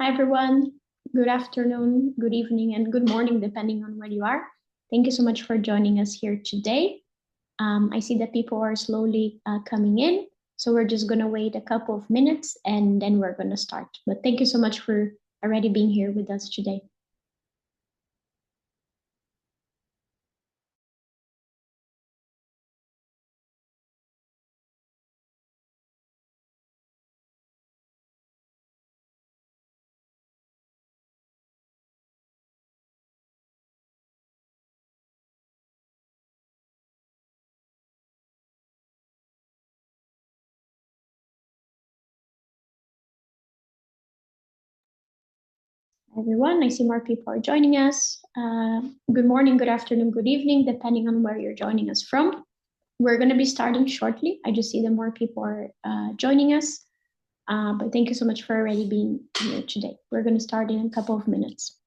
Hi, everyone. Good afternoon, good evening, and good morning, depending on where you are. Thank you so much for joining us here today. I see that people are slowly coming in, so we're just going to wait a couple of minutes and then we're going to start. But thank you so much for already being here with us today. Everyone, I see more people are joining us. Good morning, good afternoon, good evening, depending on where you're joining us from. We're going to be starting shortly. I just see that more people are joining us. But thank you so much for already being here today. We're going to start in a couple of minutes.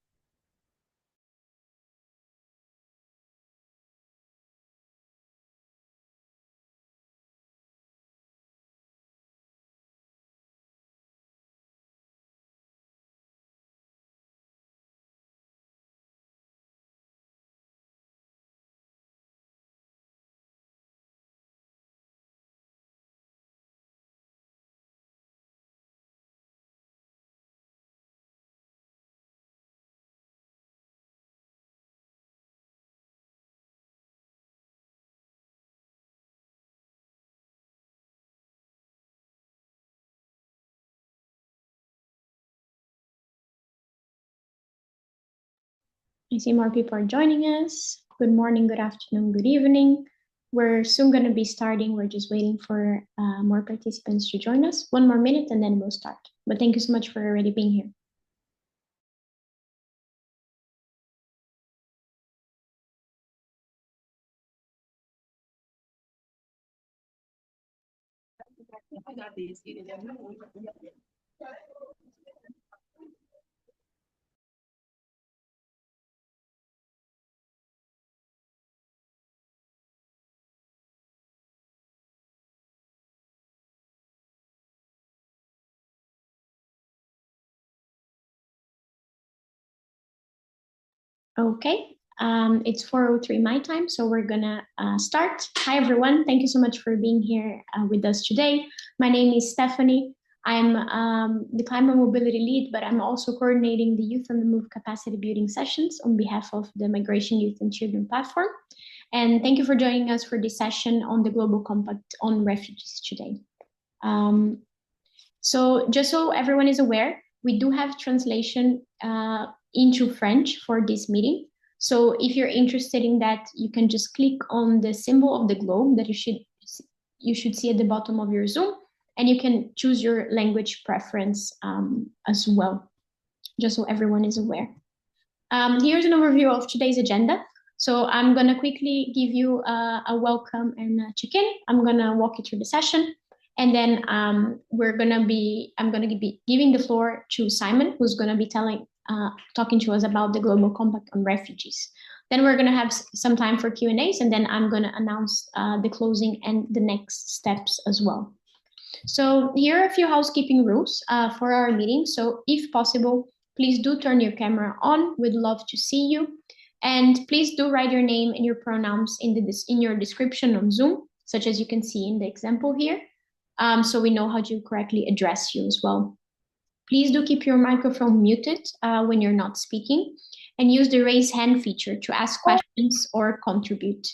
I see more people are joining us. Good morning, good afternoon, good evening. We're soon going to be starting. We're just waiting for more participants to join us. One more minute and then we'll start. But thank you so much for already being here. Okay, it's 4:03 my time, so we're gonna start. Hi, everyone. Thank you so much for being here with us today. My name is Stephanie. I'm the Climate Mobility Lead, but I'm also coordinating the Youth on the Move capacity building sessions on behalf of the Migration Youth and Children platform. And thank you for joining us for this session on the Global Compact on Refugees today. So just so everyone is aware, we do have translation into French for this meeting. So if you're interested in that, you can just click on the symbol of the globe that you should see at the bottom of your Zoom, and you can choose your language preference as well, just so everyone is aware. Here's an overview of today's agenda. So I'm going to quickly give you a welcome and a check-in. I'm going to walk you through the session. And then I'm going to be giving the floor to Simon, who's going to be talking to us about the Global Compact on Refugees. Then we're going to have some time for Q&As, and then I'm going to announce the closing and the next steps as well. So here are a few housekeeping rules for our meeting. So if possible, please do turn your camera on. We'd love to see you. And please do write your name and your pronouns in your description on Zoom, such as you can see in the example here. So we know how to correctly address you as well. Please do keep your microphone muted when you're not speaking, and use the raise hand feature to ask questions or contribute.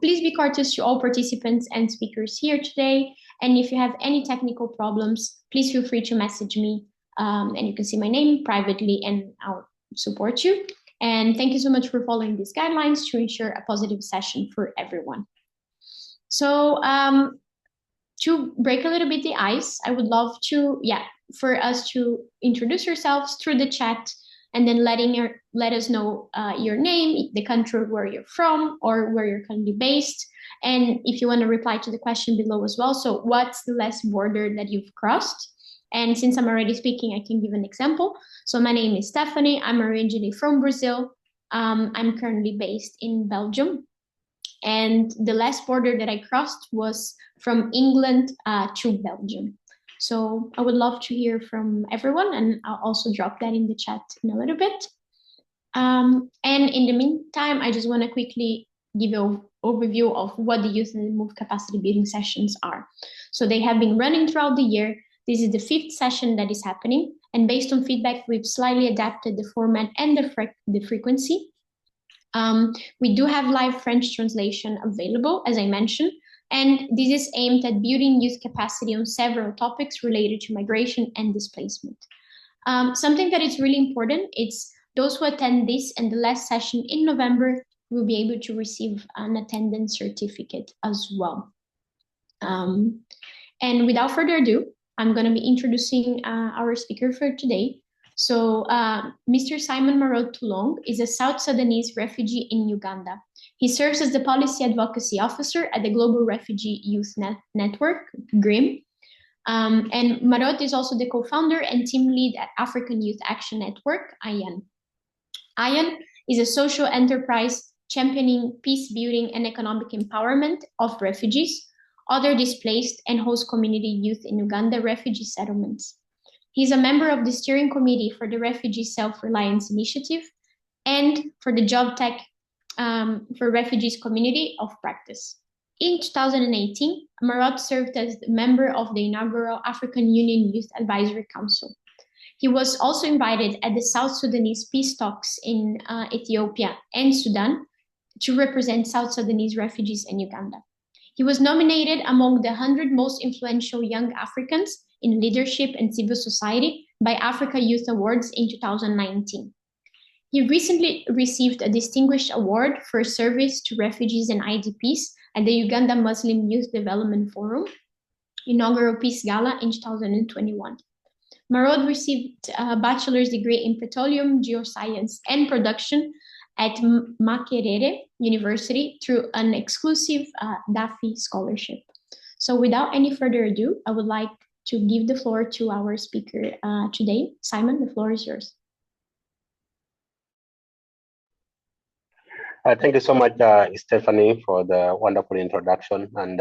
Please be courteous to all participants and speakers here today. And if you have any technical problems, please feel free to message me. And you can see my name privately and I'll support you. And thank you so much for following these guidelines to ensure a positive session for everyone. So to break a little bit the ice, I would love for us to introduce yourselves through the chat, and then let us know your name, the country where you're from, or where you're currently based. And if you want to reply to the question below as well. So what's the last border that you've crossed? And since I'm already speaking, I can give an example. So my name is Stephanie. I'm originally from Brazil. I'm currently based in Belgium. And the last border that I crossed was from England to Belgium. So I would love to hear from everyone, and I'll also drop that in the chat in a little bit. And in the meantime, I just want to quickly give an overview of what the Youth in the Move capacity building sessions are. So they have been running throughout the year. This is the 5th session that is happening. And based on feedback, we've slightly adapted the format and the frequency. We do have live French translation available, as I mentioned, and this is aimed at building youth capacity on several topics related to migration and displacement. Something that is really important, it's those who attend this and the last session in November will be able to receive an attendance certificate as well. And without further ado, I'm going to be introducing our speaker for today. So Mr. Simon Marot Toulong is a South Sudanese refugee in Uganda. He serves as the Policy Advocacy Officer at the Global Refugee Youth Network, GRIM. And Marot is also the co-founder and team lead at African Youth Action Network, AYAN. AYAN is a social enterprise championing peace building and economic empowerment of refugees, other displaced and host community youth in Uganda refugee settlements. He's a member of the steering committee for the Refugee Self-Reliance Initiative and for the Job Tech for Refugees Community of Practice. In 2018, Marot served as the member of the inaugural African Union Youth Advisory Council. He was also invited at the South Sudanese peace talks in Ethiopia and Sudan to represent South Sudanese refugees in Uganda. He was nominated among the 100 most influential young Africans in leadership and civil society by Africa Youth Awards in 2019. He recently received a distinguished award for service to refugees and IDPs at the Uganda Muslim Youth Development Forum inaugural Peace Gala in 2021. Marot received a bachelor's degree in petroleum geoscience and production at Makerere University through an exclusive DAFI scholarship. So without any further ado, I would like to give the floor to our speaker today. Simon, the floor is yours. Thank you so much, Stephanie, for the wonderful introduction. And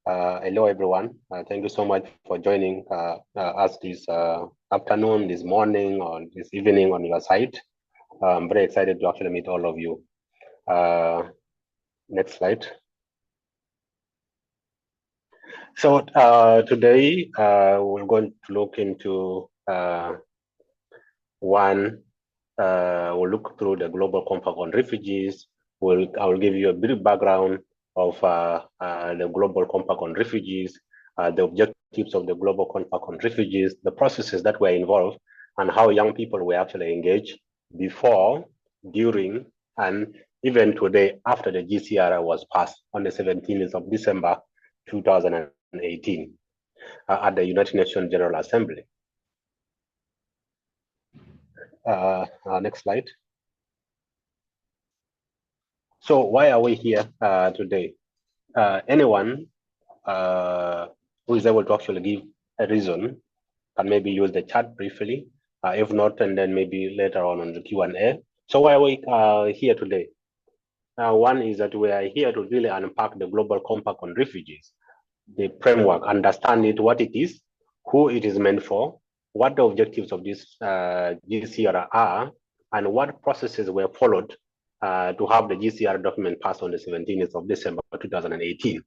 hello, everyone. Thank you so much for joining us this afternoon, this morning, or this evening on your site. I'm very excited to actually meet all of you. Next slide. So today we're going to look into we'll look through the Global Compact on Refugees. I will give you a brief background of the Global Compact on Refugees, the objectives of the Global Compact on Refugees, the processes that were involved, and how young people were actually engaged before, during, and even today after the GCR was passed on the 17th of December 2018 at the United Nations General Assembly. Next slide. So why are we here today? Anyone who is able to actually give a reason can maybe use the chat briefly. If not, and then maybe later on the Q&A. So why are we here today? One is that we are here to really unpack the Global Compact on Refugees, the framework, understand it, what it is, who it is meant for, what the objectives of this GCR are, and what processes were followed to have the GCR document passed on the 17th of December 2018.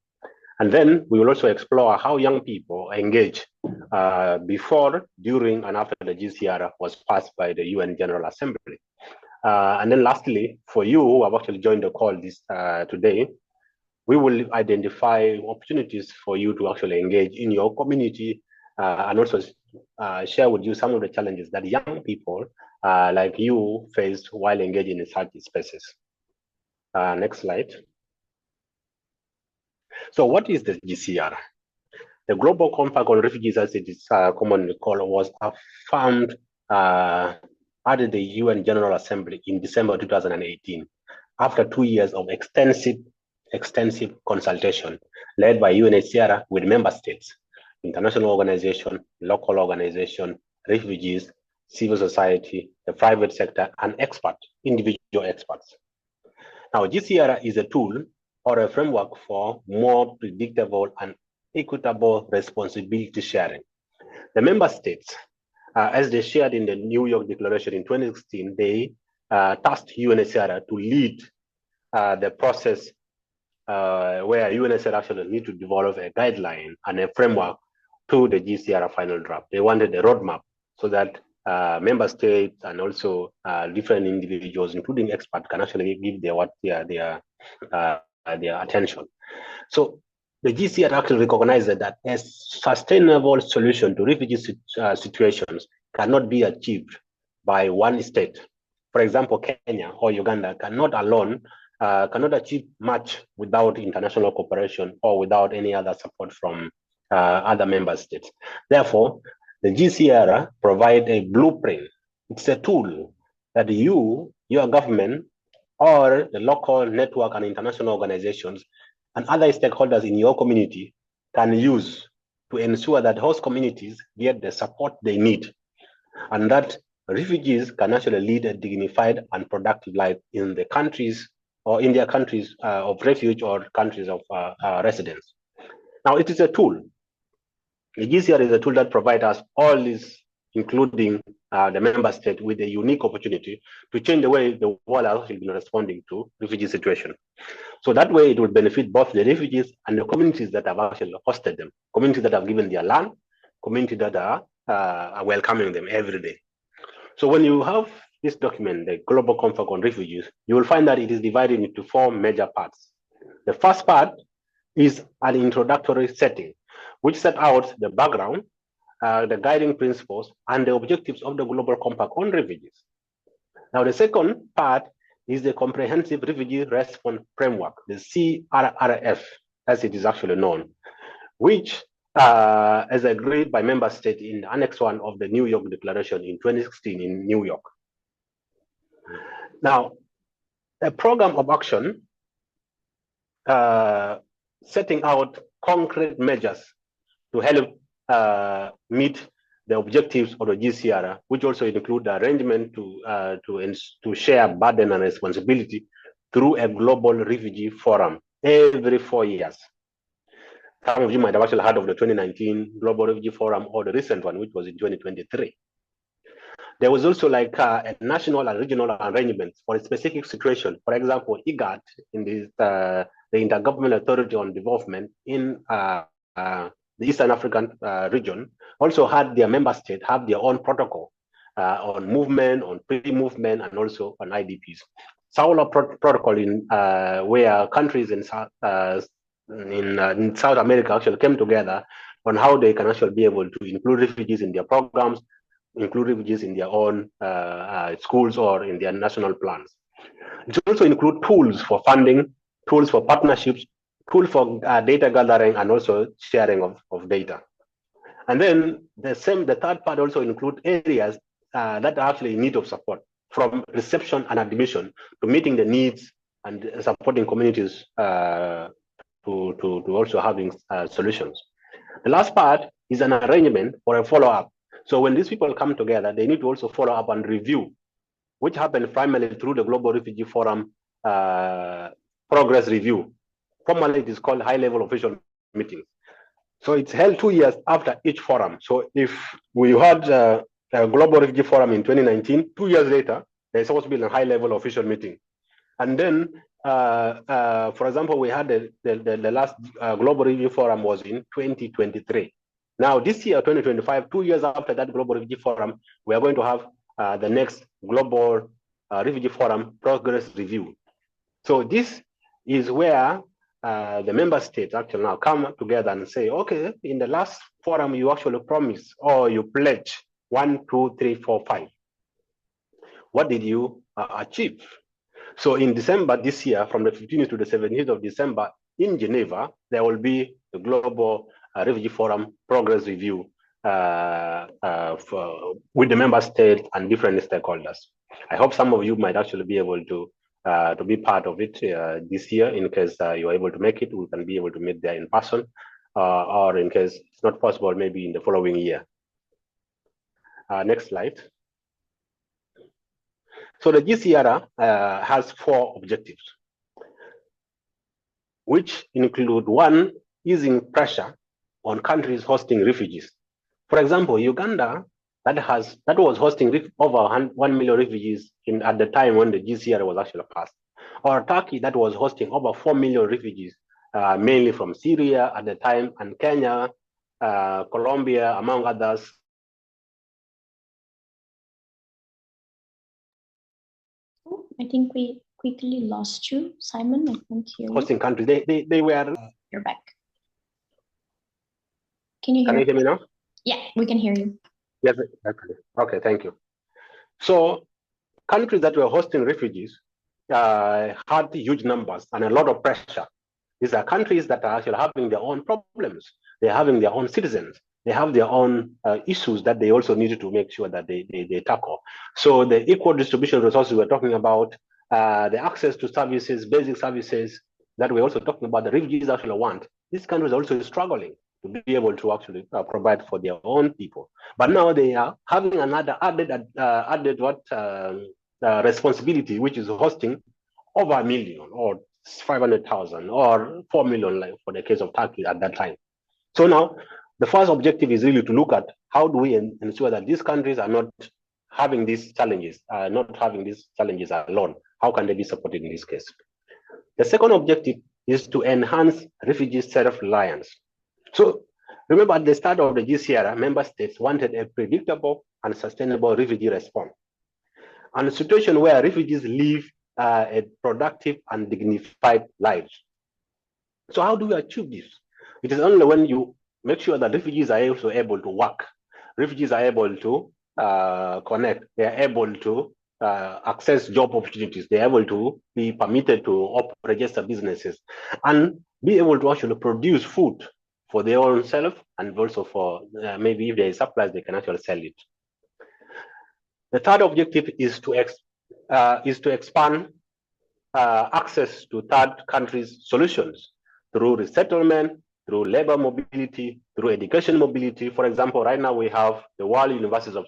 And then we will also explore how young people engage before, during, and after the GCR was passed by the UN General Assembly. And then lastly, for you who have actually joined the call this today, we will identify opportunities for you to actually engage in your community and also share with you some of the challenges that young people like you faced while engaging in such spaces. Next slide. So what is the GCR? The Global Compact on Refugees, as it is commonly called, was affirmed at the UN General Assembly in December 2018, after 2 years of extensive consultation led by UNHCR with member states, international organization, local organization, refugees, civil society, the private sector, and individual experts. Now, GCR is a tool or a framework for more predictable and equitable responsibility sharing the member states, as they shared in the New York Declaration in 2016, they tasked UNHCR to lead the process where UNHCR actually need to develop a guideline and a framework to the GCR final draft. They wanted a roadmap so that member states and also different individuals, including experts, can actually give their attention. So the GCR actually recognized that a sustainable solution to refugee situations cannot be achieved by one state. For example, Kenya or Uganda cannot alone cannot achieve much without international cooperation or without any other support from other member states. Therefore, the GCR provide a blueprint. It's a tool that you, your government, or the local network and international organizations and other stakeholders in your community can use to ensure that host communities get the support they need and that refugees can actually lead a dignified and productive life in the countries or in their countries of refuge or countries of residence. Now, it is a tool. The GCR is a tool that provides us all these, including the member state, with a unique opportunity to change the way the world has actually been responding to refugee situation. So that way it will benefit both the refugees and the communities that have actually hosted them, communities that have given their land, communities that are welcoming them every day. So when you have this document, the Global Compact on Refugees, you will find that it is divided into 4 major parts. The first part is an introductory setting, which set out the background, the guiding principles, and the objectives of the Global Compact on Refugees. Now, the second part is the Comprehensive Refugee Response Framework, the CRRF, as it is actually known, which is agreed by member states in Annex 1 of the New York Declaration in 2016 in New York. Now, a program of action setting out concrete measures to help meet the objectives of the GCR, which also include the arrangement to share burden and responsibility through a global refugee forum every 4 years. Some of you might have actually heard of the 2019 Global Refugee Forum or the recent one, which was in 2023. There was also like a national and regional arrangement for a specific situation. For example, IGAD, in the Intergovernmental Authority on Development in the Eastern African region, also had their member state have their own protocol on movement, on pre-movement, and also on IDPs. Saula protocol in where countries in South America actually came together on how they can actually be able to include refugees in their programs, include refugees in their own schools or in their national plans. It also include tools for funding, tools for partnerships, tools for data gathering, and also sharing of data. And then the third part also include areas that are actually in need of support, from reception and admission to meeting the needs and supporting communities to also having solutions. The last part is an arrangement for a follow-up. So when these people come together, they need to also follow up and review, which happens primarily through the Global Refugee Forum progress review. Formally, it is called high-level official meetings. So it's held 2 years after each forum. So if we had a Global Refugee Forum in 2019, 2 years later, there's supposed to be a high-level official meeting. And then, for example, we had the last Global Refugee Forum was in 2023. Now, this year, 2025, 2 years after that Global Refugee Forum, we are going to have the next Global Refugee Forum progress review. So this is where the member states actually now come together and say, okay, in the last forum, you actually promised or you pledge 1, 2, 3, 4, 5. What did you achieve? So in December this year, from the 15th to the 17th of December in Geneva, there will be the Global Refugee Forum progress review with the member states and different stakeholders. I hope some of you might actually be able to be part of it this year. In case you are able to make it, we can be able to meet there in person, or in case it's not possible, maybe in the following year. Next slide. So the GCR has 4 objectives, which include 1, easing pressure on countries hosting refugees. For example, Uganda, that was hosting over 1 million refugees at the time when the GCR was actually passed, or Turkey that was hosting over 4 million refugees, mainly from Syria at the time, and Kenya, Colombia, among others. Oh, I think we quickly lost you, Simon. I can't hear you. Hosting countries, they were. You're back. Can you hear me now? Yeah, we can hear you. Yes, okay, thank you. So countries that were hosting refugees had huge numbers and a lot of pressure. These are countries that are actually having their own problems. They're having their own citizens. They have their own issues that they also needed to make sure that they tackle. So the equal distribution of resources we're talking about, the access to services, basic services that we're also talking about, the refugees actually want. These countries are also struggling to be able to actually provide for their own people. But now they are having another added responsibility, which is hosting over 1 million or 500,000 or 4 million, like for the case of Turkey at that time. So now the first objective is really to look at how do we ensure that these countries are not having these challenges, alone. How can they be supported in this case? The second objective is to enhance refugee self-reliance. So remember, at the start of the GCR, member states wanted a predictable and sustainable refugee response, and a situation where refugees live a productive and dignified lives. So how do we achieve this? It is only when you make sure that refugees are also able to work, refugees are able to connect, they are able to access job opportunities, they are able to be permitted to register businesses, and be able to actually produce food for their own self, and also for maybe if there is supplies, they can actually sell it. The third objective is to expand access to third countries' solutions through resettlement, through labor mobility, through education mobility. For example, right now we have the World Universities of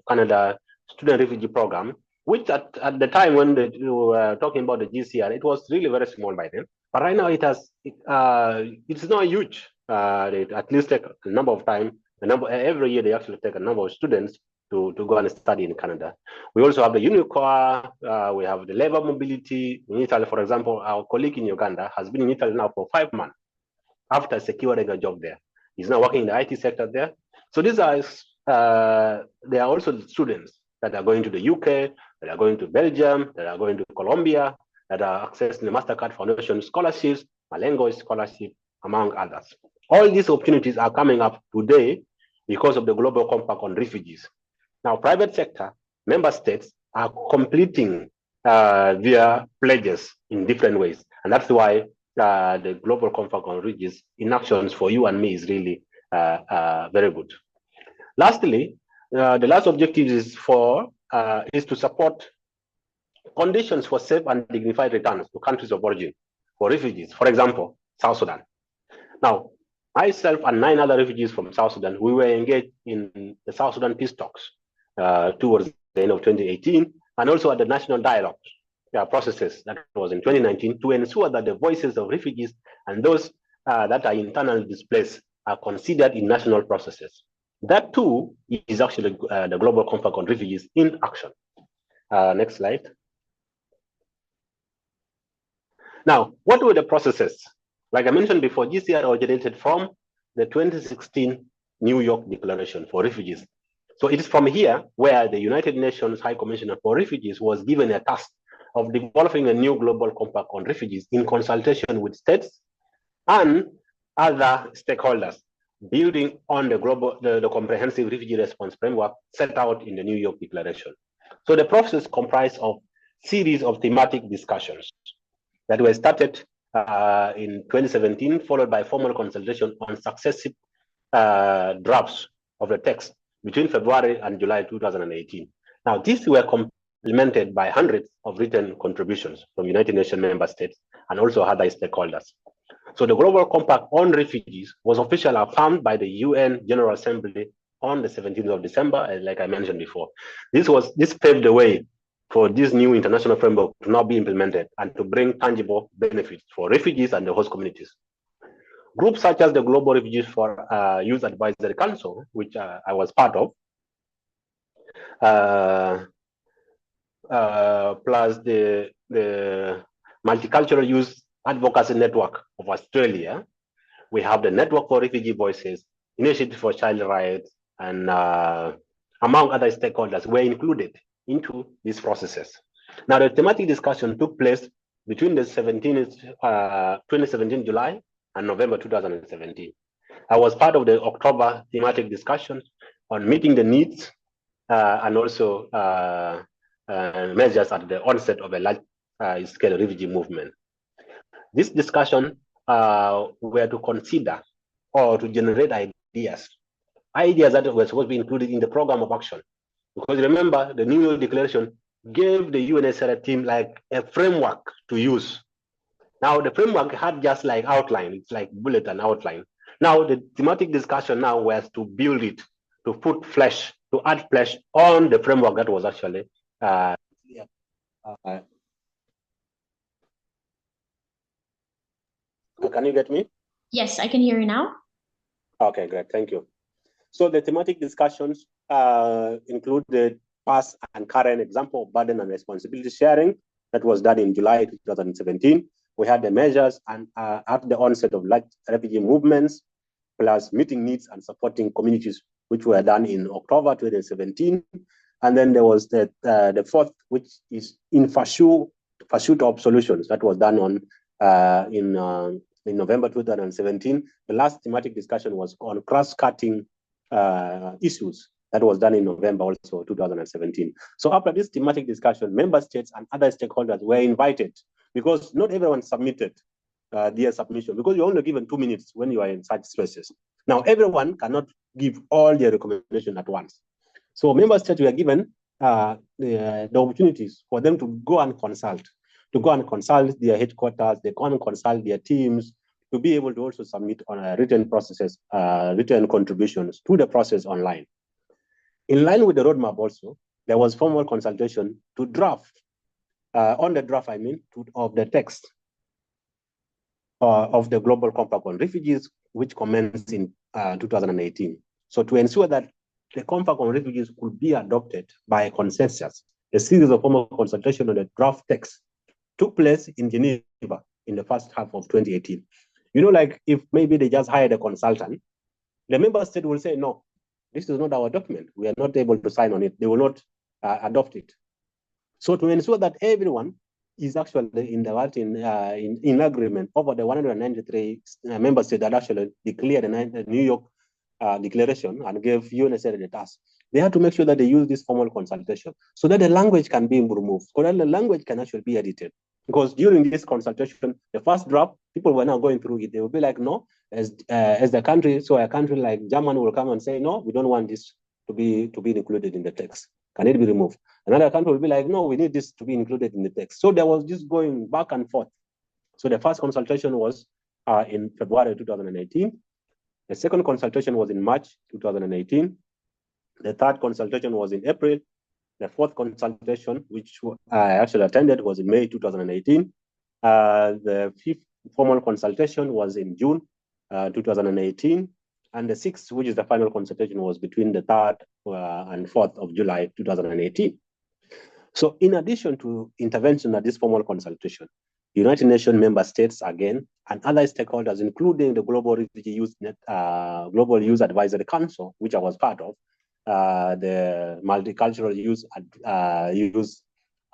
Canada Student Refugee Program, which at the time when we were talking about the GCR, it was really very small by then. But right now it's not huge. They at least take a number of time. Every year they actually take a number of students to go and study in Canada. We also have the UNICOR, we have the labor mobility in Italy. For example, our colleague in Uganda has been in Italy now for 5 months after securing a job there. He's now working in the IT sector there. So these are, there are also students that are going to the UK, that are going to Belgium, that are going to Colombia, that are accessing the MasterCard Foundation scholarships, Malengo scholarship, among others. All these opportunities are coming up today because of the Global Compact on Refugees. Now, private sector, member states are completing their pledges in different ways. And that's why the Global Compact on Refugees in actions for you and me is really very good. Lastly, the last objective is to support conditions for safe and dignified returns to countries of origin for refugees. For example, South Sudan. Now, myself and 9 other refugees from South Sudan, we were engaged in the South Sudan peace talks towards the end of 2018, and also at the national dialogue processes that was in 2019, to ensure that the voices of refugees and those that are internally displaced are considered in national processes. That too is actually the Global Compact on Refugees in action. Next slide. Now, what were the processes? Like I mentioned before, GCR originated from the 2016 New York Declaration for Refugees. So it is from here where the United Nations High Commissioner for Refugees was given a task of developing a new global compact on refugees in consultation with states and other stakeholders, building on the comprehensive refugee response framework set out in the New York Declaration. So the process comprised of series of thematic discussions that were started in 2017, followed by formal consultation on successive drafts of the text between February and July 2018. Now, these were complemented by hundreds of written contributions from United Nations member states and also other stakeholders. So the Global Compact on Refugees was officially affirmed by the UN General Assembly on the 17th of December, like I mentioned before. This paved the way for this new international framework to now be implemented and to bring tangible benefits for refugees and the host communities. Groups such as the Global Refugees for Youth Advisory Council, which I was part of, plus the Multicultural Youth Advocacy Network of Australia. We have the Network for Refugee Voices, Initiative for Child Rights, and among other stakeholders were included into these processes. Now, the thematic discussion took place between the 2017 July and November 2017. I was part of the October thematic discussion on meeting the needs and also measures at the onset of a large-scale refugee movement. This discussion were to consider or to generate ideas that were supposed to be included in the program of action. Because remember, the New York Declaration gave the UNHCR team like a framework to use. Now, the framework had just like outline, it's like bullet and outline. Now, the thematic discussion now was to build it, to put flesh, to add flesh on the framework that was actually can you get me? Yes, I can hear you now. Okay, great. Thank you. So the thematic discussions include the past and current example of burden and responsibility sharing that was done in July 2017. We had the measures and at the onset of large refugee movements, plus meeting needs and supporting communities, which were done in October 2017. And then there was the fourth, which is in pursuit of solutions, that was done on in November 2017. The last thematic discussion was on cross-cutting issues. That was done in November also 2017. So after this thematic discussion, member states and other stakeholders were invited, because not everyone submitted their submission, because you're only given 2 minutes when you are in such spaces. Now, everyone cannot give all their recommendations at once. So member states were given the opportunities for them to go and consult their headquarters, they go and consult their teams, to be able to also submit on written processes, written contributions to the process online. In line with the roadmap also, there was formal consultation to draft, on the draft, of the text of the Global Compact on Refugees, which commenced in 2018. So to ensure that the Compact on Refugees could be adopted by consensus, a series of formal consultation on the draft text took place in Geneva in the first half of 2018. You know, like if maybe they just hired a consultant, the member state will say, no, this is not our document. We are not able to sign on it. They will not adopt it. So to ensure that everyone is actually in agreement over the 193 member states that actually declared the New York Declaration and gave UNHCR the task, they have to make sure that they use this formal consultation so that the language can be removed, so that the language can actually be edited. Because during this consultation, the first draft, people were now going through it. They will be like, no, as the country, so a country like Germany will come and say, no, we don't want this to be included in the text. Can it be removed? Another country will be like, no, we need this to be included in the text. So there was just going back and forth. So the first consultation was in February 2018. The second consultation was in March 2018. The third consultation was in April. The fourth consultation, which I actually attended, was in May 2018. The fifth formal consultation was in June 2018. And the sixth, which is the final consultation, was between the 3rd and 4th of July 2018. So in addition to intervention at this formal consultation, United Nations member states again and other stakeholders, including the Global Refugee Youth Global Youth Advisory Council, which I was part of, the Multicultural Youth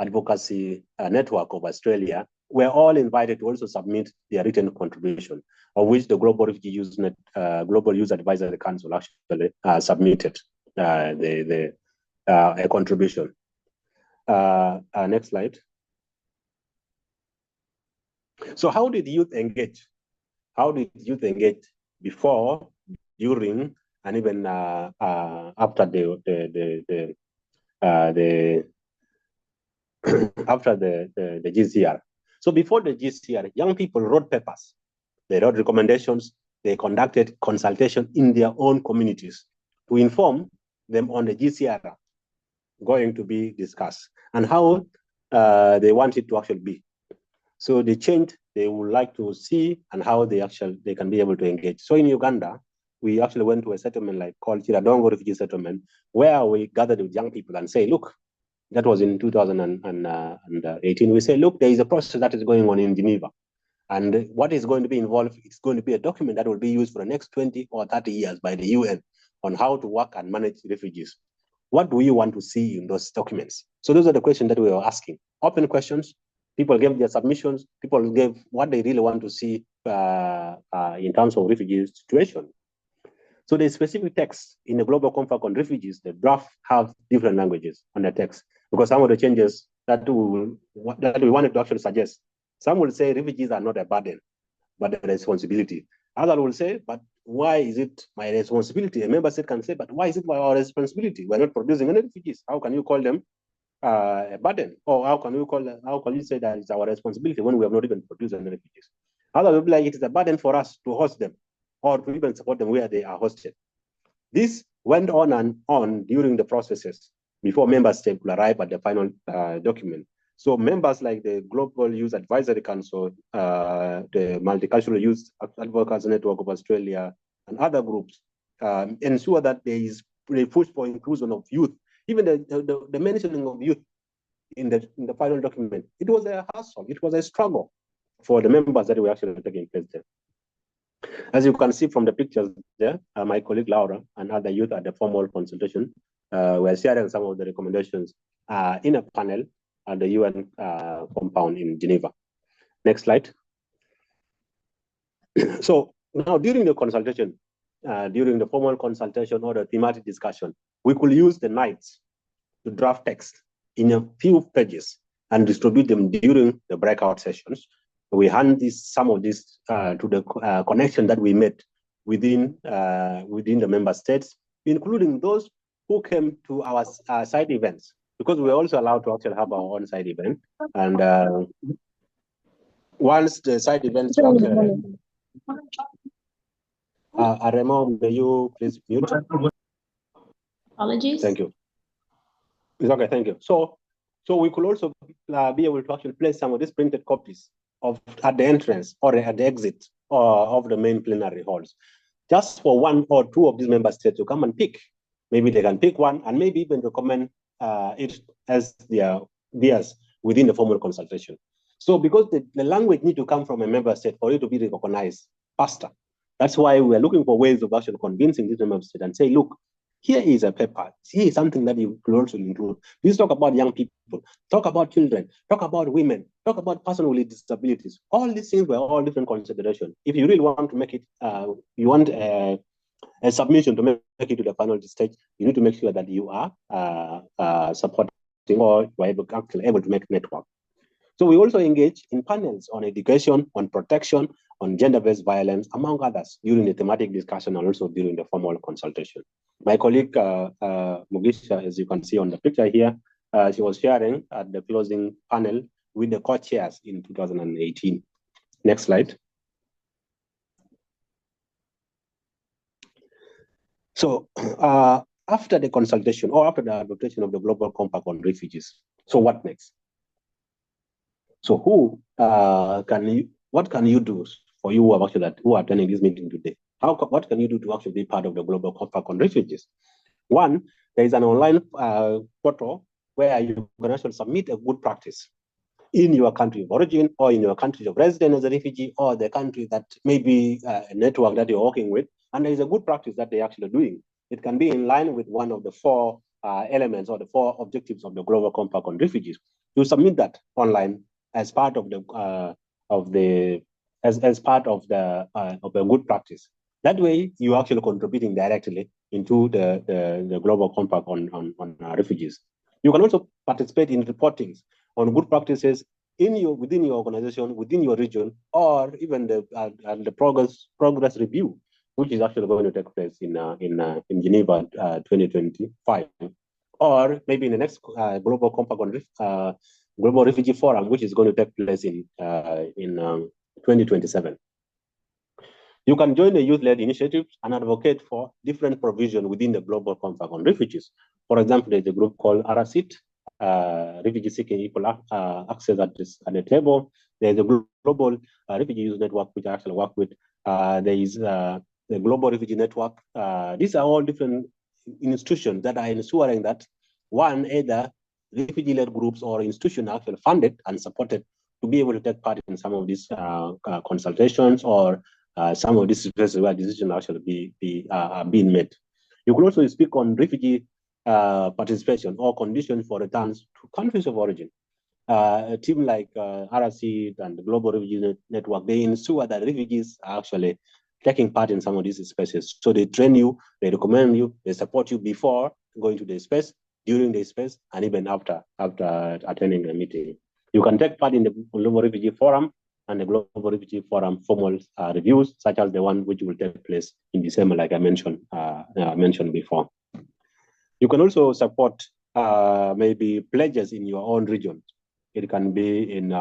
Advocacy Network of Australia, were all invited to also submit their written contribution, of which the Global Refugee Youth Global Youth Advisory Council actually submitted a contribution. Next slide. So how did youth engage? How did youth engage before, during, and even after the after the GCR? So before the GCR, young people wrote papers. They wrote recommendations. They conducted consultation in their own communities to inform them on the GCR going to be discussed and how they want it to actually be. So the change they would like to see and how they can be able to engage. So in Uganda, we actually went to a settlement like called Chiradongo Refugee Settlement, where we gathered with young people and say, look, that was in 2018. We say, look, there is a process that is going on in Geneva. And what is going to be involved, it's going to be a document that will be used for the next 20 or 30 years by the UN on how to work and manage refugees. What do you want to see in those documents? So those are the questions that we were asking. Open questions. People gave their submissions. People gave what they really want to see in terms of refugee situation. So the specific text in the Global Compact on Refugees, the draft have different languages on the text because some of the changes that we wanted to actually suggest. Some will say refugees are not a burden, but a responsibility. Others will say, but why is it my responsibility? A member state can say, but why is it our responsibility? We're not producing any refugees. How can you call them a burden? Or how can you say that it's our responsibility when we have not even produced any refugees? Others will be like, it's a burden for us to host them or to even support them where they are hosted. This went on and on during the processes before member states could arrive at the final document. So members like the Global Youth Advisory Council, the Multicultural Youth Advocacy Network of Australia, and other groups ensure that there is a push for inclusion of youth. Even the mentioning of youth in the final document, it was a hassle, it was a struggle for the members that were actually taking place there. As you can see from the pictures there, my colleague Laura and other youth at the formal consultation were sharing some of the recommendations in a panel at the UN compound in Geneva. Next slide. So now during the consultation, during the formal consultation or the thematic discussion, we could use the nights to draft text in a few pages and distribute them during the breakout sessions. We hand some of this to the connection that we made within the member states, including those who came to our side events, because we're also allowed to actually have our own side event. And once the side events were actually, Aremo, may you please mute? Apologies. Thank you. It's okay, thank you. So we could also be able to actually place some of these printed copies at the entrance or at the exit of the main plenary halls, just for one or two of these member states to come and pick. Maybe they can pick one and maybe even recommend it as theirs within the formal consultation. So because the language needs to come from a member state for it to be recognized faster. That's why we're looking for ways of actually convincing this member state and say, look, here is a paper. Here is something that you could also include. Please talk about young people, talk about children, talk about women, talk about persons with disabilities. All these things were all different considerations. If you really want to make it, you want a submission to make it to the final stage, you need to make sure that you are supporting or you are able to make network. So we also engage in panels on education, on protection, on gender-based violence, among others, during the thematic discussion and also during the formal consultation. My colleague, Mugisha, as you can see on the picture here, she was sharing at the closing panel with the co-chairs in 2018. Next slide. So after the consultation or after the adoption of the Global Compact on Refugees, so what next? So what can you do for you who are attending this meeting today? What can you do to actually be part of the Global Compact on Refugees? One, there is an online portal where you can actually submit a good practice in your country of origin or in your country of residence as a refugee or the country that may be a network that you're working with. And there is a good practice that they're actually doing. It can be in line with one of the four elements or the four objectives of the Global Compact on Refugees. You submit that online as part of the good practice. That way, you're actually contributing directly into the Global Compact on refugees. You can also participate in reportings on good practices within your organization, within your region, or even the progress review, which is actually going to take place in Geneva 2025, or maybe in the next Global Compact on Global Refugee Forum, which is going to take place in 2027. You can join the youth-led initiatives and advocate for different provision within the Global Compact on Refugees. For example, there's a group called RACIT, Refugee Seeking Equal Access at the table. There's a global refugee youth network, which I actually work with. There is the Global Refugee Network. These are all different institutions that are ensuring that one, either refugee-led groups or institutions actually funded and supported to be able to take part in some of these consultations or some of these places where decisions actually are being made. You could also speak on refugee participation or conditions for returns to countries of origin. A team like RC and the Global Refugee Network, they ensure that refugees are actually taking part in some of these spaces. So they train you, they recommend you, they support you before going to the space, during the space, and even after attending the meeting. You can take part in the Global Refugee Forum and the Global Refugee Forum formal reviews, such as the one which will take place in December, like I mentioned before. You can also support maybe pledges in your own region. It can be in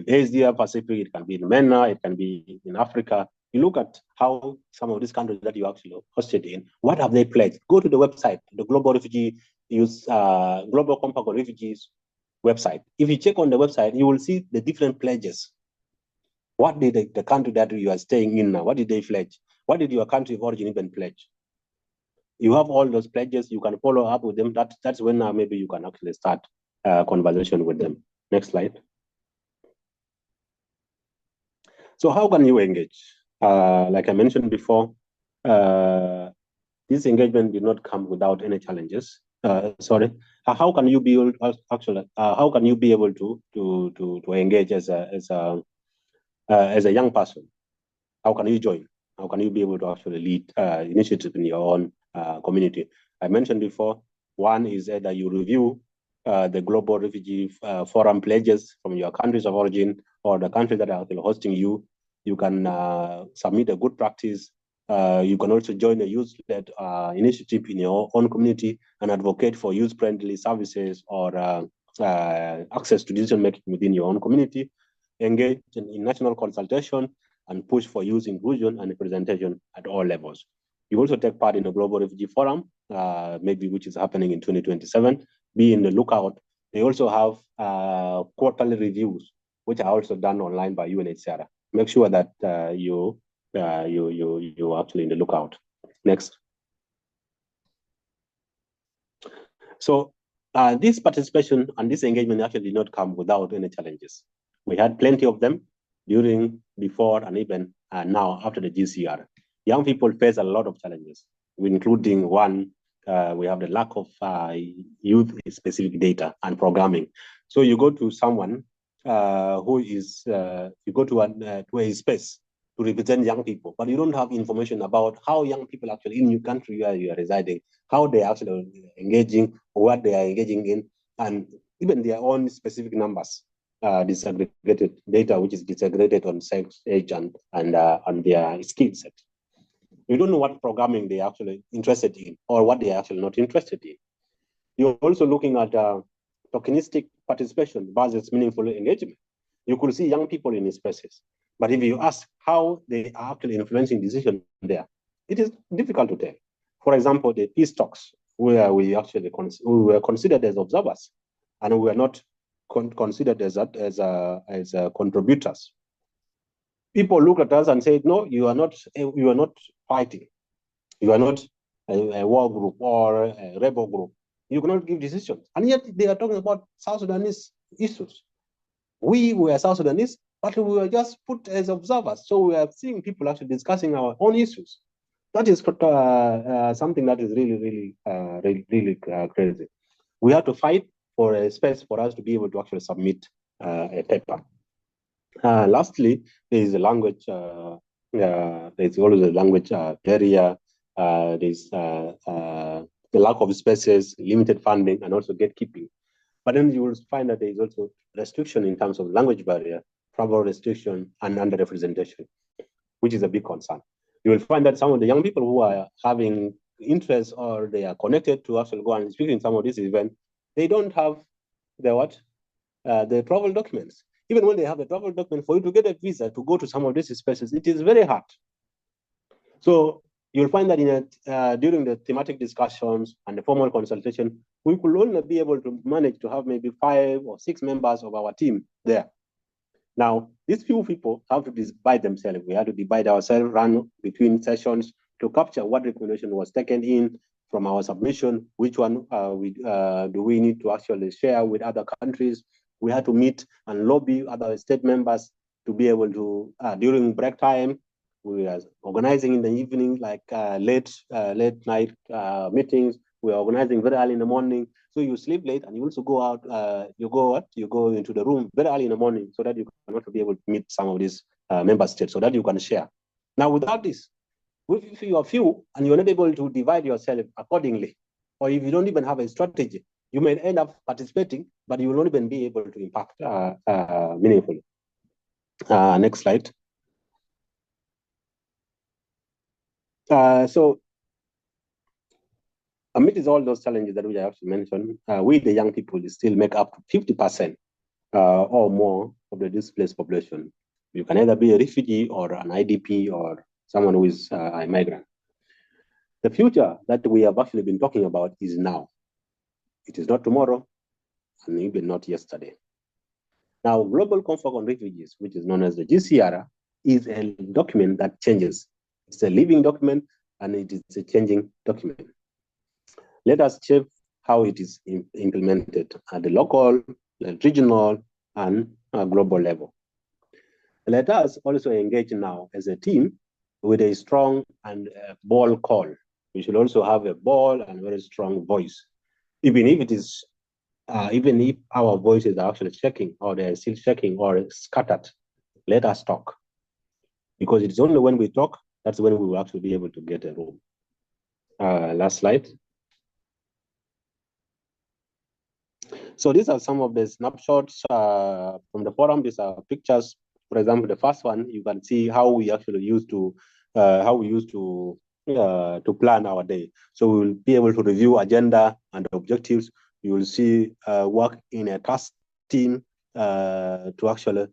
Asia Pacific, it can be in MENA, it can be in Africa. You look at how some of these countries that you actually hosted in, what have they pledged? Go to the website, the Global Refugee Global Compact on Refugees website. If you check on the website, you will see the different pledges. What did the country that you are staying in now, what did they pledge? What did your country of origin even pledge? You have all those pledges, you can follow up with them. That's when maybe you can actually start a conversation with them. Next slide. So how can you engage? Like I mentioned before, this engagement did not come without any challenges. Sorry. How can you be how can you be able to engage as a young person? How can you join? How can you be able to actually lead initiative in your own community? I mentioned before, one is that you review the Global Refugee Forum pledges from your countries of origin or the countries that are hosting you. You can submit a good practice. You can also join a youth-led initiative in your own community and advocate for youth-friendly services or access to decision-making within your own community. Engage in national consultation and push for youth inclusion and representation at all levels. You also take part in the Global Refugee Forum, maybe which is happening in 2027. Be in the lookout. They also have quarterly reviews, which are also done online by UNHCR. Make sure that you're actually in the lookout. Next. So this participation and this engagement actually did not come without any challenges. We had plenty of them during, before, and even now after the GCR. Young people face a lot of challenges, including one, we have the lack of youth-specific data and programming. So you go to someone who is, you go to a space to represent young people, but you don't have information about how young people actually in your country where you are residing, how they are actually engaging, what they are engaging in, and even their own specific numbers, disaggregated data, which is disaggregated on sex, age, and their skill set. You don't know what programming they're actually interested in or what they're actually not interested in. You're also looking at tokenistic participation versus meaningful engagement. You could see young people in spaces, but if you ask how they are actually influencing decisions there, it is difficult to tell. For example, the peace talks, where we actually we were considered as observers, and we were not considered as contributors. People look at us and say, "No, you are not fighting. You are not a war group or a rebel group. You cannot give decisions." And yet they are talking about South Sudanese issues. We were South Sudanese, but we were just put as observers. So we are seeing people actually discussing our own issues. That is something that is really crazy. We have to fight for a space for us to be able to actually submit a paper. Lastly, there is a language. There's always a language barrier. There's the lack of spaces, limited funding, and also gatekeeping. But then you will find that there is also restriction in terms of language barrier, travel restriction, and underrepresentation, which is a big concern. You will find that some of the young people who are having interest or they are connected to actually go and speak in some of these events, they don't have the travel documents. Even when they have the travel document, for you to get a visa to go to some of these spaces, it is very hard. So you'll find that during the thematic discussions and the formal consultation, we could only be able to manage to have maybe 5 or 6 members of our team there. Now, these few people have to divide themselves. We had to divide ourselves, run between sessions to capture what recommendation was taken in from our submission, which one do we need to actually share with other countries. We had to meet and lobby other state members to be able to, during break time, we are organizing in the evening, like late night meetings. We are organizing very early in the morning. So you sleep late and you also go out, you go into the room very early in the morning so that you can also be able to meet some of these member states so that you can share. Now, without this, if you are few and you're not able to divide yourself accordingly, or if you don't even have a strategy, you may end up participating, but you will not even be able to impact meaningfully. Next slide. So amidst all those challenges that we have to mention, we, the young people, still make up to 50% or more of the displaced population. You can either be a refugee or an IDP or someone who is a migrant. The future that we have actually been talking about is now. It is not tomorrow and even not yesterday. Now, Global Compact on Refugees, which is known as the GCR, is a document that changes. It's a living document and it is a changing document. Let us check how it is implemented at the local, the regional, and global level. Let us also engage now as a team with a strong and bold call. We should also have a bold and very strong voice, even if our voices are actually shaking or they're still shaking or scattered. Let us talk, because it's only when we talk that's when we will actually be able to get a room. Last slide. So these are some of the snapshots from the forum. These are pictures. For example, the first one, you can see how we actually used to plan our day. So we will be able to review agenda and objectives. You will see work in a task team to actually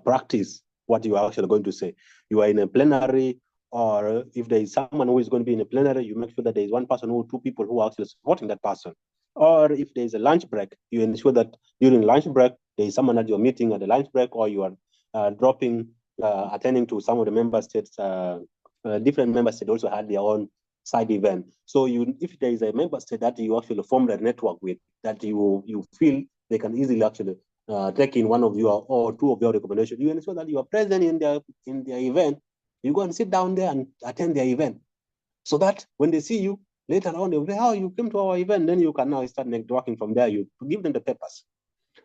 practice what you are actually going to say. You are in a plenary, or if there is someone who is going to be in a plenary, you make sure that there is one person or two people who are actually supporting that person. Or if there is a lunch break, you ensure that during lunch break, there is someone at your meeting at the lunch break, or you are attending to some of the member states. Different member states also had their own side event. So if there is a member state that you actually form a network with, that you feel they can easily actually take in one of your or two of your recommendations, you ensure that you are present in their event. You go and sit down there and attend their event, so that when they see you later on, they'll say, "Oh, you came to our event." Then you can now start networking from there. You give them the papers,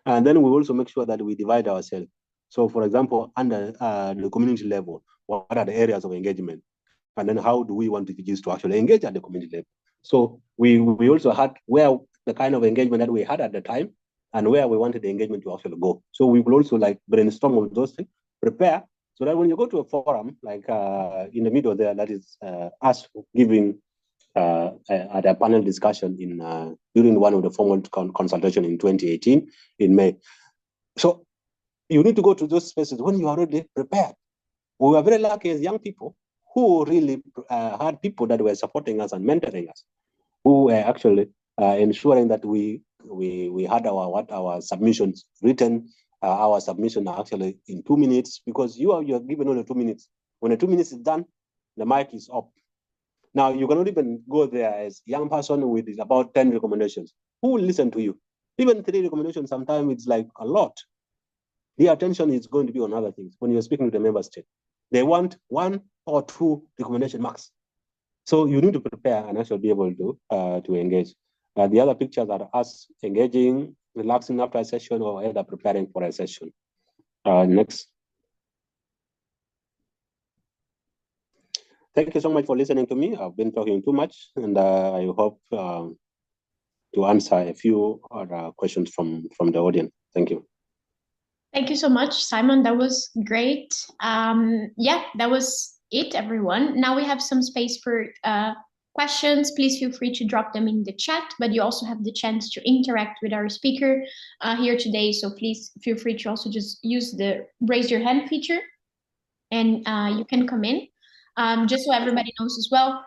and then we also make sure that we divide ourselves. So, for example, under the community level, what are the areas of engagement? And then how do we want refugees to actually engage at the community level? So we also had where the kind of engagement that we had at the time and where we wanted the engagement to actually go. So we will also like brainstorm on those things, prepare, so that when you go to a forum, like in the middle there, that is us giving at a panel discussion during one of the formal consultation in 2018 in May. So you need to go to those spaces when you are already prepared. We were very lucky as young people who really had people that were supporting us and mentoring us, who were actually ensuring that we had our submissions written. Our submission are actually in 2 minutes, because you are given only 2 minutes. When the 2 minutes is done, the mic is up. Now you cannot even go there as a young person with about 10 recommendations. Who will listen to you? Even 3 recommendations, sometimes it's like a lot. The attention is going to be on other things when you're speaking to the member state. They want 1 or 2 recommendation marks. So you need to prepare and actually be able to engage. The other pictures are us engaging, relaxing after a session, or either preparing for a session. Next. Thank you so much for listening to me. I've been talking too much, and I hope to answer a few other questions from the audience. Thank you. Thank you so much, Simon. That was great. Yeah, that was it, everyone. Now we have some space for questions. Please feel free to drop them in the chat, but you also have the chance to interact with our speaker here today. So please feel free to also just use the raise your hand feature, and you can come in. Just so everybody knows as well,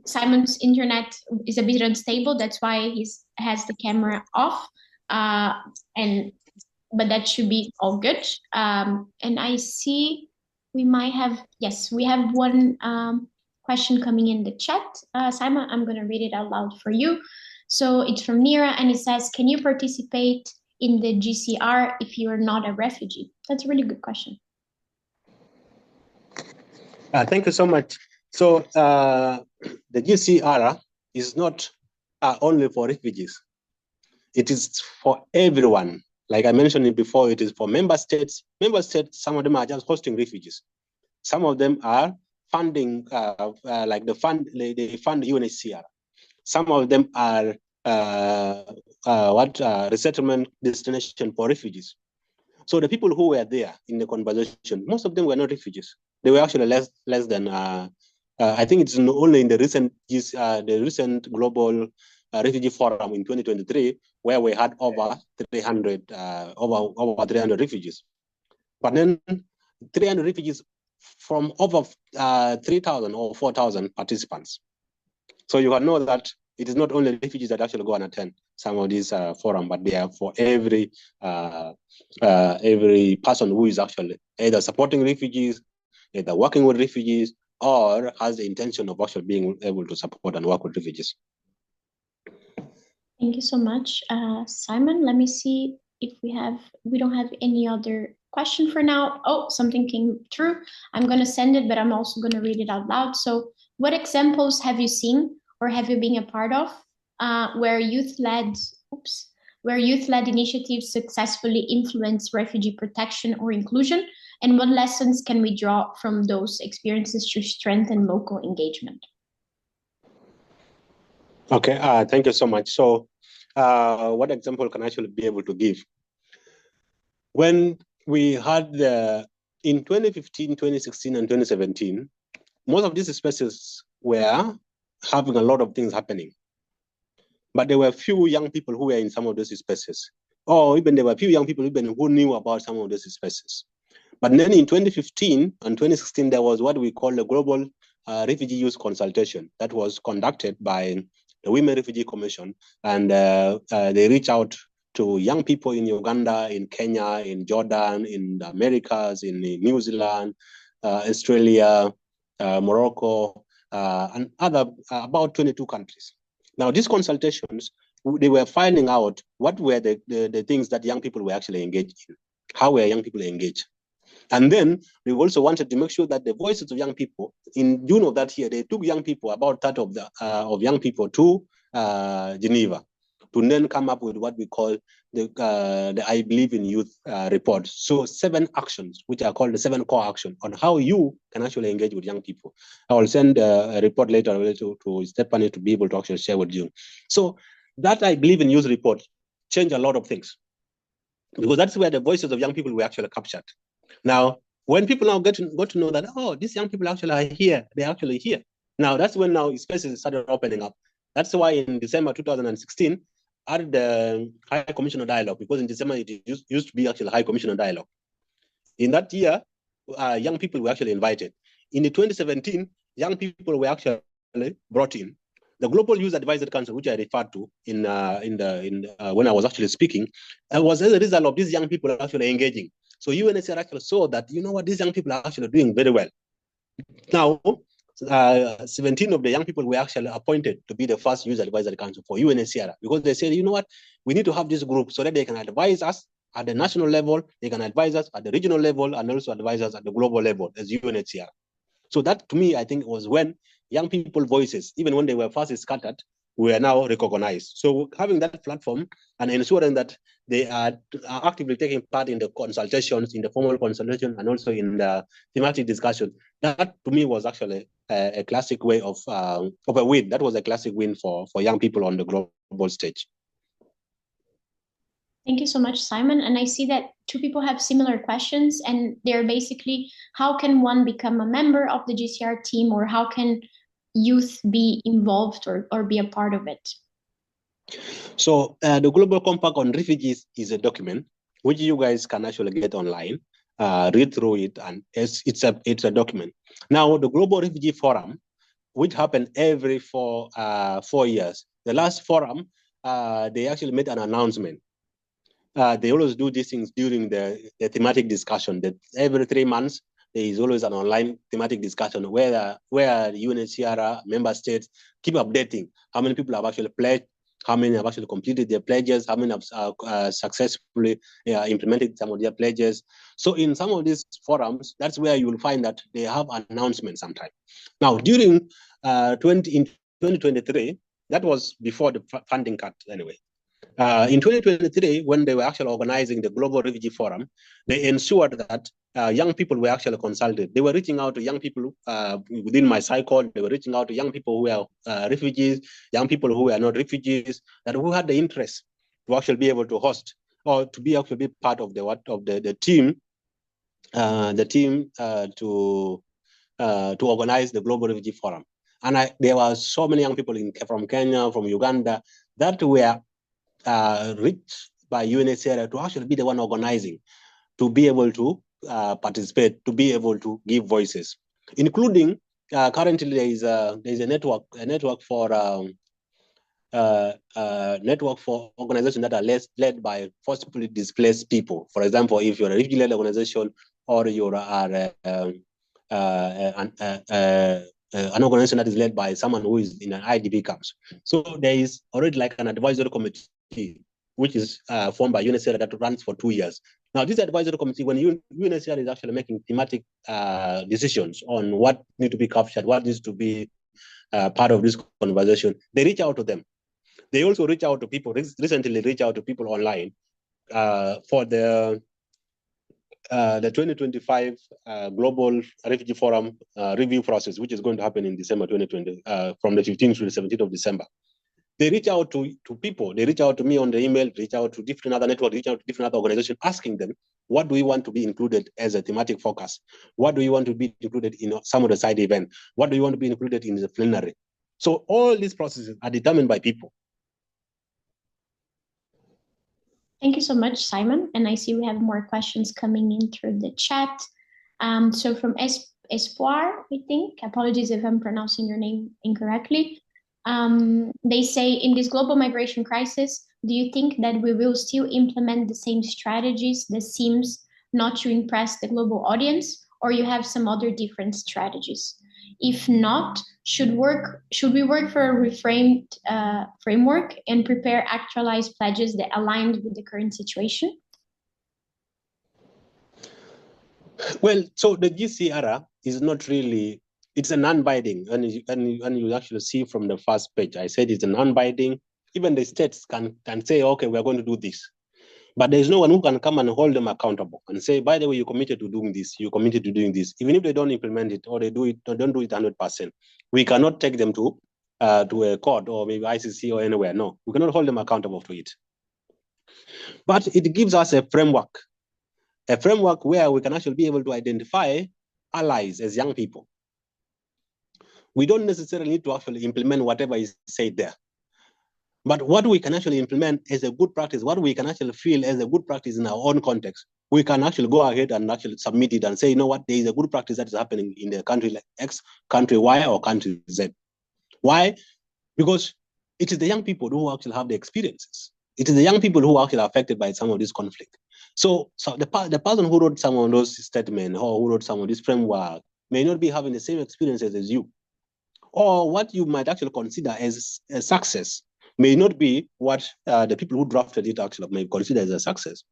Simon's internet is a bit unstable. That's why he has the camera off. But that should be all good. And I see we might have, yes, we have one question coming in the chat. Simon, I'm going to read it out loud for you. So it's from Nira, and it says, can you participate in the GCR if you're not a refugee? That's a really good question. Thank you so much. So the GCR is not only for refugees. It is for everyone. Like I mentioned it before, it is for member states. Member states, some of them are just hosting refugees. Some of them are funding, like they fund UNHCR. Some of them are resettlement destination for refugees. So the people who were there in the conversation, most of them were not refugees. They were actually less than. I think it's only in the recent global refugee forum in 2023 where we had over 300 refugees. But then 300 refugees from over 3,000 or 4,000 participants. So you can know that it is not only refugees that actually go and attend some of these forums, but they are for every person who is actually either supporting refugees, either working with refugees, or has the intention of actually being able to support and work with refugees. Thank you so much, Simon. Let me see if we don't have any other question for now. Oh, something came through. I'm going to send it, but I'm also going to read it out loud. So what examples have you seen or have you been a part of where youth-led initiatives successfully influence refugee protection or inclusion? And what lessons can we draw from those experiences to strengthen local engagement? Okay, thank you so much. So what example can I actually be able to give? When we had in 2015, 2016, and 2017, most of these spaces were having a lot of things happening. But there were few young people who were in some of those spaces. Or even there were few young people even who knew about some of those spaces. But then in 2015 and 2016, there was what we call the Global Refugee Youth Consultation that was conducted by the Women Refugee Commission. And they reached out to young people in Uganda, in Kenya, in Jordan, in the Americas, in New Zealand, Australia, Morocco, and other about 22 countries. Now, these consultations, they were finding out what were the things that young people were actually engaged in. How were young people engaged? And then we also wanted to make sure that the voices of young people, in June of that year, they took young people, about that of young people to Geneva to then come up with what we call the I Believe in Youth report. So 7 actions, which are called the 7 core actions on how you can actually engage with young people. I will send a report later to Stephanie to be able to actually share with you. So that I Believe in Youth report changed a lot of things, because that's where the voices of young people were actually captured. Now, when people now got to know that, oh, these young people actually are here, they're actually here. Now, that's when now spaces started opening up. That's why in December 2016, I had the High Commissioner Dialogue, because in December it used to be actually High Commissioner Dialogue. In that year, young people were actually invited. In the 2017, young people were actually brought in. The Global Youth Advisory Council, which I referred to when I was actually speaking, was as a result of these young people actually engaging. So UNHCR actually saw that, you know what, these young people are actually doing very well. Now, 17 of the young people were actually appointed to be the first Youth Advisory Council for UNHCR, because they said, you know what, we need to have this group so that they can advise us at the national level, they can advise us at the regional level, and also advise us at the global level as UNHCR. So that, to me, I think was when young people's voices, even when they were first scattered, were now recognized. So having that platform and ensuring that they are actively taking part in the consultations, in the formal consultation, and also in the thematic discussion, that to me was actually a classic way of a win. That was a classic win for young people on the global stage. Thank you so much, Simon. And I see that 2 people have similar questions, and they're basically, how can one become a member of the GCR team, or how can youth be involved or be a part of it? So the Global Compact on Refugees is a document which you guys can actually get online. read through it, and it's a document. Now, the Global Refugee Forum, which happen every 4 years. The last forum, they actually made an announcement. They always do these things during the thematic discussion. That every 3 months there is always an online thematic discussion where the UNHCR member states keep updating how many people have actually pledged, how many have actually completed their pledges, how many have successfully implemented some of their pledges. So in some of these forums, that's where you will find that they have announcements sometimes. Now, during in 2023, that was before the funding cut anyway. In 2023, when they were actually organizing the Global Refugee Forum, they ensured that young people were actually consulted. They were reaching out to young people within my cycle. They were reaching out to young people who are refugees, young people who are not refugees, that who had the interest to actually be able to host or to be actually be part of the team, to organize the Global Refugee Forum. And there were so many young people from Kenya, from Uganda, that were reached by UNHCR to actually be the one organizing, to be able to participate, to be able to give voices, including currently there is a network for organizations that are led by forcibly displaced people. For example, if you're a refugee-led organization or you're an organization that is led by someone who is in an IDP camps. So there is already like an advisory committee, which is formed by UNHCR that runs for 2 years. Now, this advisory committee, when UNHCR is actually making thematic decisions on what needs to be captured, what needs to be part of this conversation, they reach out to them. They also reach out to people, recently reach out to people online for the 2025 Global Refugee Forum review process, which is going to happen in December 2020, from the 15th to the 17th of December. They reach out to people. They reach out to me on the email, reach out to different other networks, reach out to different other organizations, asking them, what do we want to be included as a thematic focus? What do you want to be included in some of the side events? What do you want to be included in the plenary? So all these processes are determined by people. Thank you so much, Simon. And I see we have more questions coming in through the chat. So from Espoir, I think, apologies if I'm pronouncing your name incorrectly. They say, in this global migration crisis, do you think that we will still implement the same strategies that seems not to impress the global audience, or you have some other different strategies? If not, should we work for a reframed framework and prepare actualized pledges that aligned with the current situation? Well, so the GCR is not really, it's a non-binding, and you actually see from the first page, I said it's a non-binding. Even the states can say, okay, we're going to do this. But there's no one who can come and hold them accountable and say, by the way, you committed to doing this, you committed to doing this. Even if they don't implement it or they do it, or don't do it 100%, we cannot take them to a court or maybe ICC or anywhere. No, we cannot hold them accountable to it. But it gives us a framework where we can actually be able to identify allies as young people. We don't necessarily need to actually implement whatever is said there. But what we can actually implement as a good practice, what we can actually feel as a good practice in our own context, we can actually go ahead and actually submit it and say, you know what, there is a good practice that is happening in the country like X, country Y, or country Z. Why? Because it is the young people who actually have the experiences. It is the young people who are actually affected by some of this conflict. So the person who wrote some of those statements or who wrote some of this framework may not be having the same experiences as you. Or what you might actually consider as a success may not be what the people who drafted it actually may consider as a success.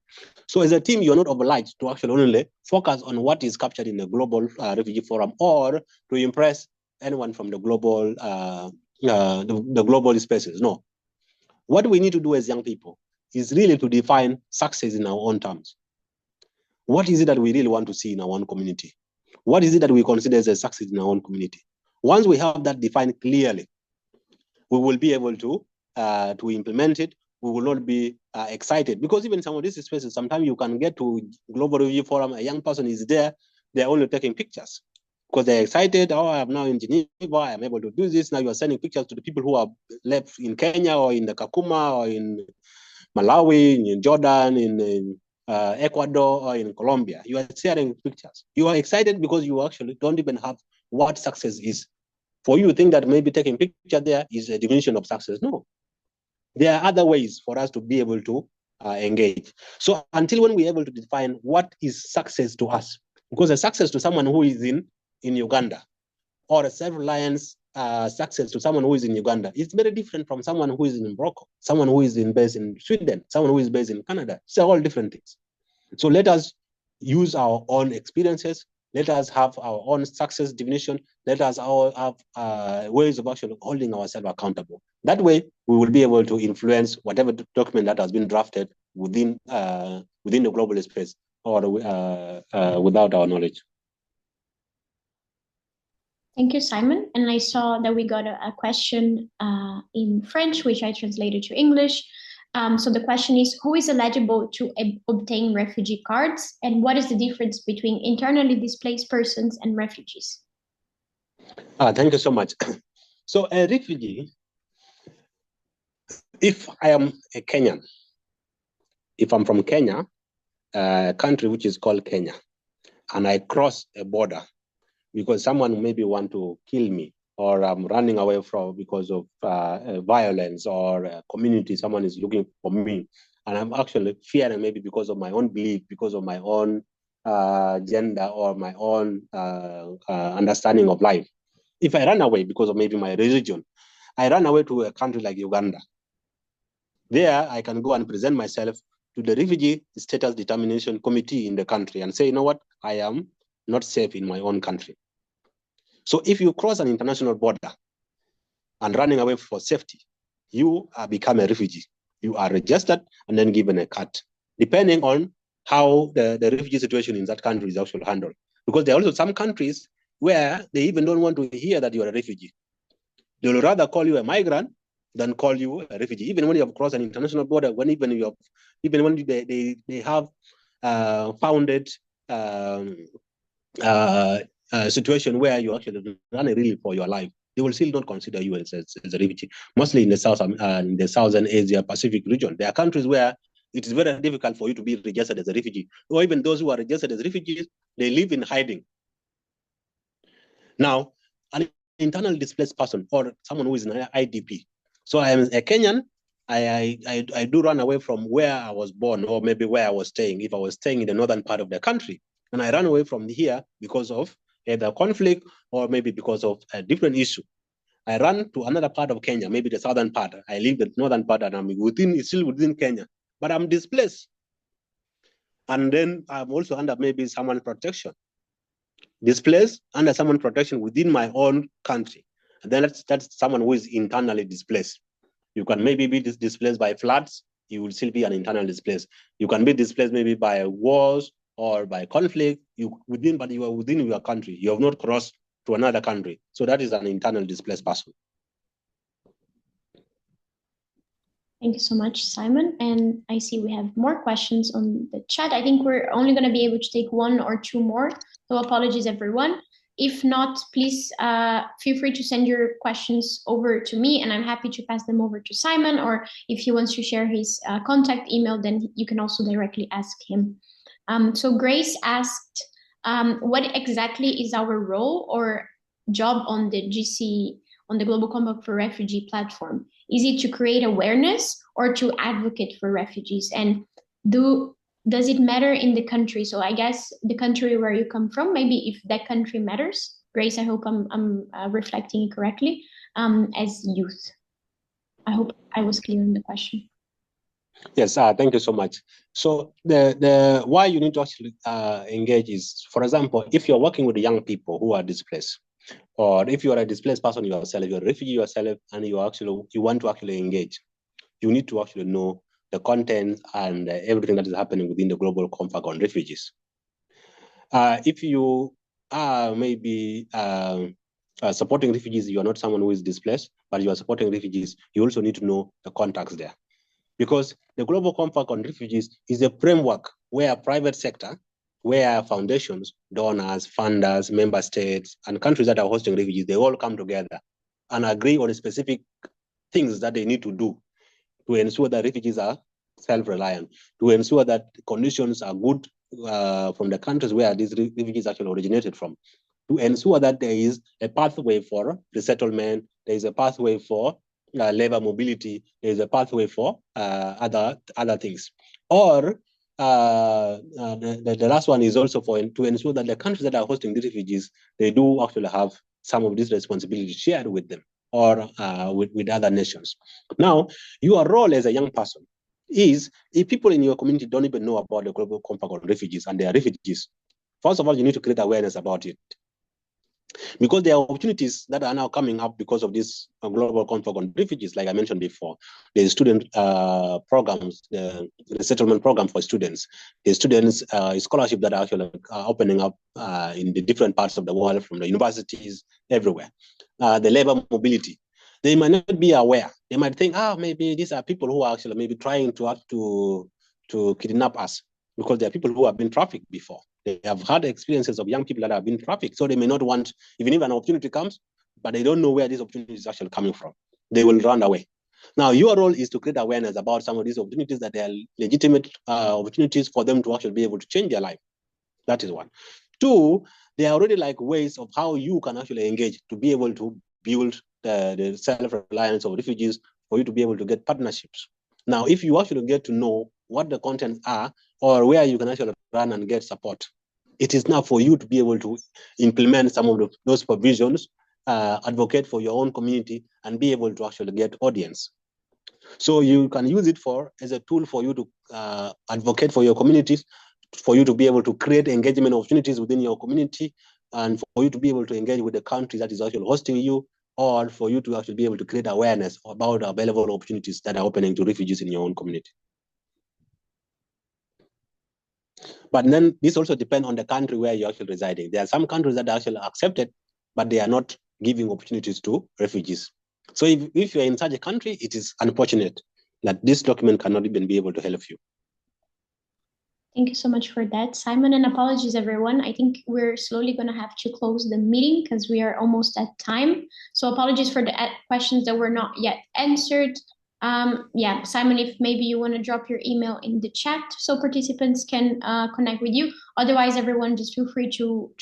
So as a team, you're not obliged to actually only focus on what is captured in the Global Refugee Forum or to impress anyone from the global the global spaces. No. What we need to do as young people is really to define success in our own terms. What is it that we really want to see in our own community? What is it that we consider as a success in our own community? Once we have that defined clearly, we will be able to implement it. We will not be excited, because even some of these spaces, sometimes you can get to Global Review Forum, a young person is there, they're only taking pictures because they're excited. Oh, I'm now in Geneva, I'm able to do this. Now you are sending pictures to the people who are left in Kenya or in the Kakuma or in Malawi, in Jordan, in Ecuador or in Colombia, you are sharing pictures. You are excited because you actually don't even have what success is. For you to think that maybe taking picture there is a definition of success. No, there are other ways for us to be able to engage. So until when we're able to define what is success to us, because a success to someone who is in Uganda, or a self-reliance success to someone who is in Uganda, it's very different from someone who is in Morocco, someone who is based in Sweden, someone who is based in Canada. It's all different things. So let us use our own experiences. Let us have our own success definition. Let us all have ways of actually holding ourselves accountable. That way, we will be able to influence whatever document that has been drafted within the global space or without our knowledge. Thank you, Simon. And I saw that we got a question in French, which I translated to English. So the question is, who is eligible to obtain refugee cards? And what is the difference between internally displaced persons and refugees? Thank you so much. So a refugee, if I am a Kenyan, if I'm from Kenya, a country which is called Kenya, and I cross a border because someone maybe want to kill me, or I'm running away from because of violence, or community, someone is looking for me, and I'm actually fearing maybe because of my own belief, because of my own gender, or my own understanding of life. If I run away because of maybe my religion, I run away to a country like Uganda. There, I can go and present myself to the Refugee Status Determination Committee in the country and say, you know what, I am not safe in my own country. So if you cross an international border and running away for safety, you become a refugee. You are registered and then given a card, depending on how the refugee situation in that country is actually handled. Because there are also some countries where they even don't want to hear that you are a refugee. They will rather call you a migrant than call you a refugee. Even when you have crossed an international border, when they have founded situation where you actually run really for your life, they will still not consider you as a refugee. Mostly in the Southern Asia Pacific region, there are countries where it is very difficult for you to be registered as a refugee, or even those who are registered as refugees, they live in hiding. Now, an internally displaced person or someone who is an IDP. So I am a Kenyan. I do run away from where I was born, or maybe where I was staying. If I was staying in the northern part of the country, and I ran away from here because of either conflict or maybe because of a different issue, I run to another part of Kenya, maybe the southern part. I leave the northern part, and I'm still within Kenya, but I'm displaced. And then I'm also under maybe someone's protection. Displaced under someone protection within my own country. And then that's someone who is internally displaced. You can maybe be displaced by floods, you will still be an internal displaced. You can be displaced maybe by wars or by conflict, but you are within your country. You have not crossed to another country. So that is an internal displaced person. Thank you so much, Simon. And I see we have more questions on the chat. I think we're only going to be able to take one or two more. So apologies, everyone. If not, please feel free to send your questions over to me, and I'm happy to pass them over to Simon. Or if he wants to share his contact email, then you can also directly ask him. So Grace asked, what exactly is our role or job on the GC, on the Global Compact for Refugee platform? Is it to create awareness or to advocate for refugees? And does it matter in the country? So I guess the country where you come from, maybe if that country matters. Grace, I hope I'm reflecting it correctly, as youth. I hope I was clear in the question. Yes, thank you so much. So the why you need to actually engage is, for example, if you're working with young people who are displaced, or if you are a displaced person yourself, you're a refugee yourself, and you want to actually engage, you need to actually know the content and everything that is happening within the Global Compact on refugees. If you are maybe supporting refugees, you are not someone who is displaced, but you are supporting refugees, you also need to know the contacts there. Because the Global Compact on Refugees is a framework where private sector, where foundations, donors, funders, member states, and countries that are hosting refugees, they all come together and agree on specific things that they need to do to ensure that refugees are self-reliant, to ensure that conditions are good from the countries where these refugees actually originated from, to ensure that there is a pathway for resettlement, there is a pathway for labor mobility, there is a pathway for other things. Or the last one is also to ensure that the countries that are hosting the refugees, they do actually have some of these responsibilities shared with them or with other nations. Now, your role as a young person is, if people in your community don't even know about the Global Compact on refugees and they are refugees, first of all, you need to create awareness about it. Because there are opportunities that are now coming up because of this global compact on refugees, like I mentioned before. There's student programs, the resettlement program for students. There's students scholarship that are actually opening up in the different parts of the world, from the universities everywhere. The labor mobility. They might not be aware. They might think, maybe these are people who are actually maybe trying to kidnap us, because there are people who have been trafficked before. They have had experiences of young people that have been trafficked, so they may not want, even if an opportunity comes, but they don't know where this opportunity is actually coming from. They will run away. Now, your role is to create awareness about some of these opportunities, that they are legitimate opportunities for them to actually be able to change their life. That is one. Two, there are already like ways of how you can actually engage to be able to build the self-reliance of refugees, for you to be able to get partnerships. Now, if you actually get to know what the contents are, or where you can actually run and get support, it is now for you to be able to implement some of those provisions, advocate for your own community, and be able to actually get audience. So you can use it as a tool for you to advocate for your communities, for you to be able to create engagement opportunities within your community, and for you to be able to engage with the country that is actually hosting you, or for you to actually be able to create awareness about available opportunities that are opening to refugees in your own community. But then this also depends on the country where you're actually residing. There are some countries that are actually accepted, but they are not giving opportunities to refugees. So if you're in such a country, it is unfortunate that this document cannot even be able to help you. Thank you so much for that, Simon, and apologies, everyone. I think we're slowly going to have to close the meeting because we are almost at time. So apologies for the questions that were not yet answered. Yeah, Simon, if maybe you want to drop your email in the chat so participants can connect with you. Otherwise, everyone just feel free to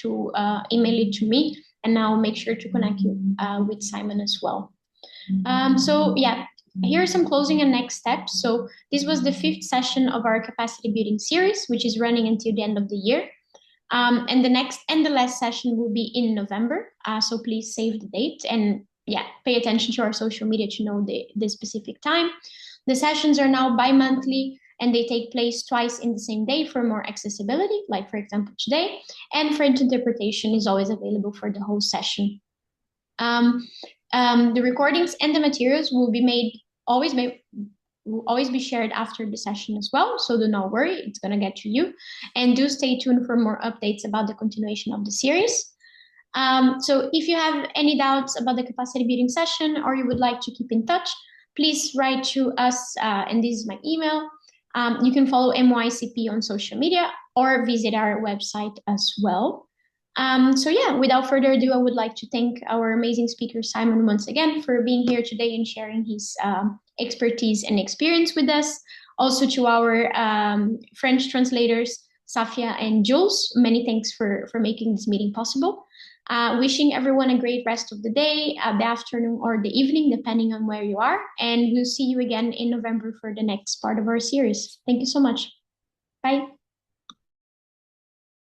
email it to me, and I'll make sure to connect you with Simon as well. So yeah, here are some closing and next steps. So this was the 5th session of our capacity building series, which is running until the end of the year. And the next and the last session will be in November. So please save the date and yeah, pay attention to our social media to know the specific time. The sessions are now bi-monthly, and they take place twice in the same day for more accessibility, like for example today. And French interpretation is always available for the whole session. The recordings and the materials will always be shared after the session as well. So do not worry, it's going to get to you. And do stay tuned for more updates about the continuation of the series. So if you have any doubts about the capacity building session, or you would like to keep in touch, please write to us, and this is my email. You can follow MYCP on social media or visit our website as well. So yeah, without further ado, I would like to thank our amazing speaker, Simon, once again for being here today and sharing his expertise and experience with us. Also to our French translators, Safia and Jules, many thanks for making this meeting possible. Wishing everyone a great rest of the day, the afternoon or the evening, depending on where you are. And we'll see you again in November for the next part of our series. Thank you so much. Bye.